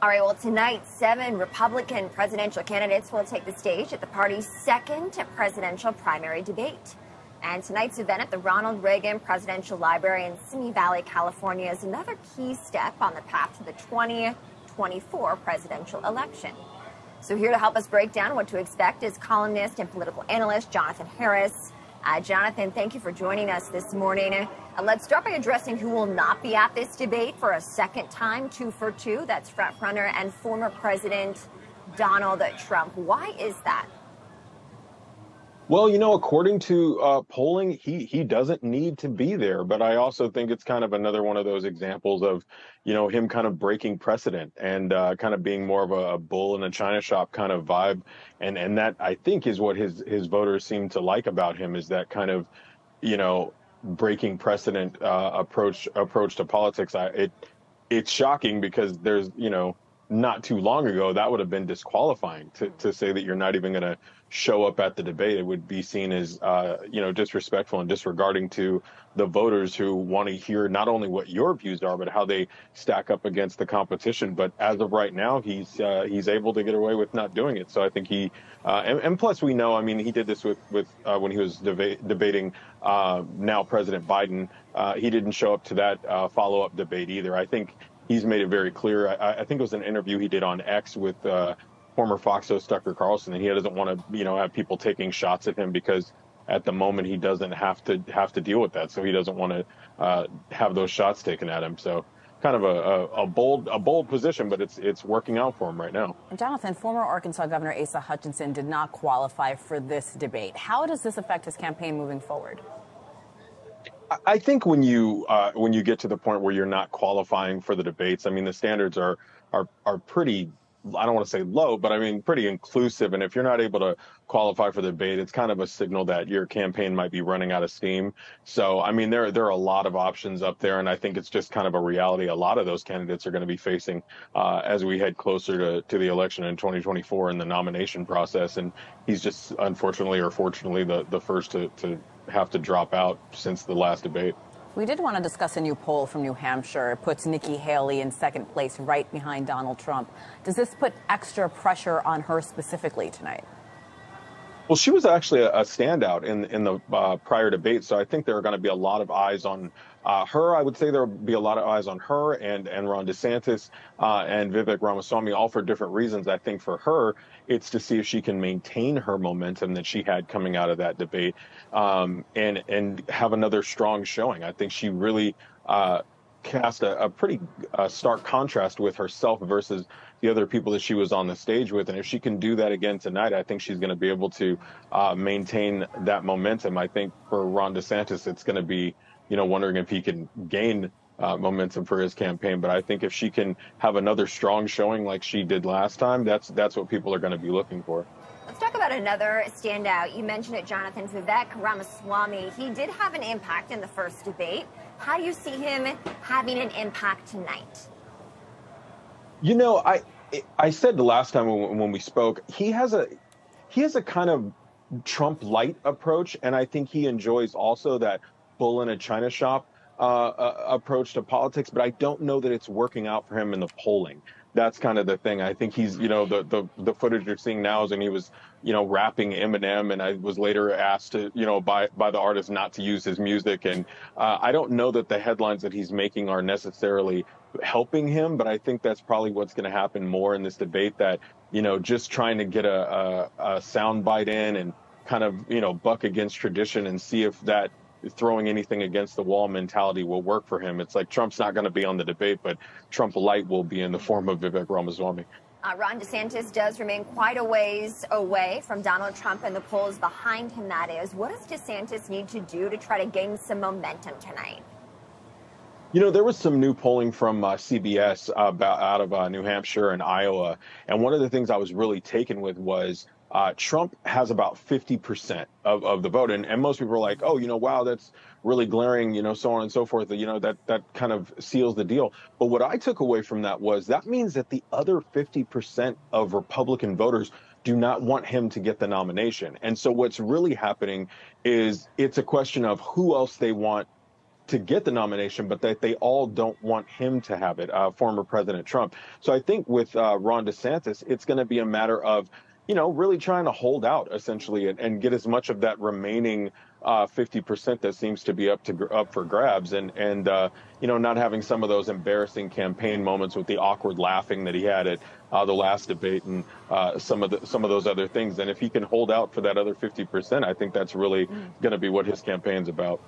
All right, well, tonight, 7 Republican presidential candidates will take the stage at the party's second presidential primary debate. And tonight's event at the Ronald Reagan Presidential Library in Simi Valley, California, is another key step on the path to the 2024 presidential election. So here to help us break down what to expect is columnist and political analyst Jonathan Harris. Jonathan, thank you for joining us this morning. Let's start by addressing who will not be at this debate for a second time, 2 for 2. That's frontrunner and former President Donald Trump. Why is that? Well, according to polling, he doesn't need to be there. But I also think it's kind of another one of those examples of, him kind of breaking precedent and kind of being more of a bull in a china shop kind of vibe. And that, I think, is what his voters seem to like about him, is that kind of, breaking precedent approach to politics. It's shocking because there's, not too long ago, that would have been disqualifying to say that you're not even going to show up at the debate. It would be seen as, disrespectful and disregarding to the voters who want to hear not only what your views are, but how they stack up against the competition. But as of right now, he's able to get away with not doing it. So I think and plus we know, he did this with when he was debating now President Biden. He didn't show up to that follow-up debate either. I think he's made it very clear. I think it was an interview he did on X with former Fox host Tucker Carlson, and he doesn't want to, have people taking shots at him because at the moment he doesn't have to deal with that. So he doesn't want to have those shots taken at him. So kind of a bold position, but it's working out for him right now. Jonathan, former Arkansas Governor Asa Hutchinson did not qualify for this debate. How does this affect his campaign moving forward? I think when you get to the point where you're not qualifying for the debates, the standards are pretty, I don't want to say low, but pretty inclusive. And if you're not able to qualify for the debate, it's kind of a signal that your campaign might be running out of steam. So, there are a lot of options up there. And I think it's just kind of a reality a lot of those candidates are going to be facing as we head closer to the election in 2024 and the nomination process. And he's just, unfortunately or fortunately, the first to have to drop out since the last debate. We did want to discuss a new poll from New Hampshire. It puts Nikki Haley in second place, right behind Donald Trump. Does this put extra pressure on her specifically tonight? Well, she was actually a standout in the prior debate, so I think there are going to be a lot of eyes on her. I would say there will be a lot of eyes on her and Ron DeSantis and Vivek Ramaswamy, all for different reasons. I think for her, it's to see if she can maintain her momentum that she had coming out of that debate and have another strong showing. I think she really cast a pretty stark contrast with herself versus the other people that she was on the stage with. And if she can do that again tonight, I think she's going to be able to maintain that momentum. I think for Ron DeSantis, it's going to be, wondering if he can gain momentum for his campaign. But I think if she can have another strong showing like she did last time, that's what people are going to be looking for. Let's talk about another standout. You mentioned it, Jonathan, Vivek Ramaswamy. He did have an impact in the first debate. How do you see him having an impact tonight? I said the last time when we spoke, he has a kind of Trump light approach, and I think he enjoys also that bull in a china shop approach to politics. But I don't know that it's working out for him in the polling. That's kind of the thing. I think he's, the footage you're seeing now is when he was, rapping Eminem, and I was later asked to, by the artist not to use his music. And I don't know that the headlines that he's making are necessarily helping him, but I think that's probably what's going to happen more in this debate, that, just trying to get a soundbite in and kind of, buck against tradition and see if that throwing anything against the wall mentality will work for him. It's like Trump's not going to be on the debate, but Trump light will be in the form of Vivek Ramaswamy. Ron DeSantis does remain quite a ways away from Donald Trump and the polls behind him, that is. What does DeSantis need to do to try to gain some momentum tonight? There was some new polling from CBS out of New Hampshire and Iowa. And one of the things I was really taken with was Trump has about 50% of the vote. And most people are like, oh, wow, that's really glaring, so on and so forth. That kind of seals the deal. But what I took away from that was that means that the other 50% of Republican voters do not want him to get the nomination. And so what's really happening is it's a question of who else they want to get the nomination, but that they all don't want him to have it, former President Trump. So I think with Ron DeSantis, it's going to be a matter of, really trying to hold out essentially and get as much of that remaining 50% that seems to be up for grabs, and not having some of those embarrassing campaign moments with the awkward laughing that he had at the last debate, and some of those other things. And if he can hold out for that other 50%, I think that's really going to be what his campaign's about.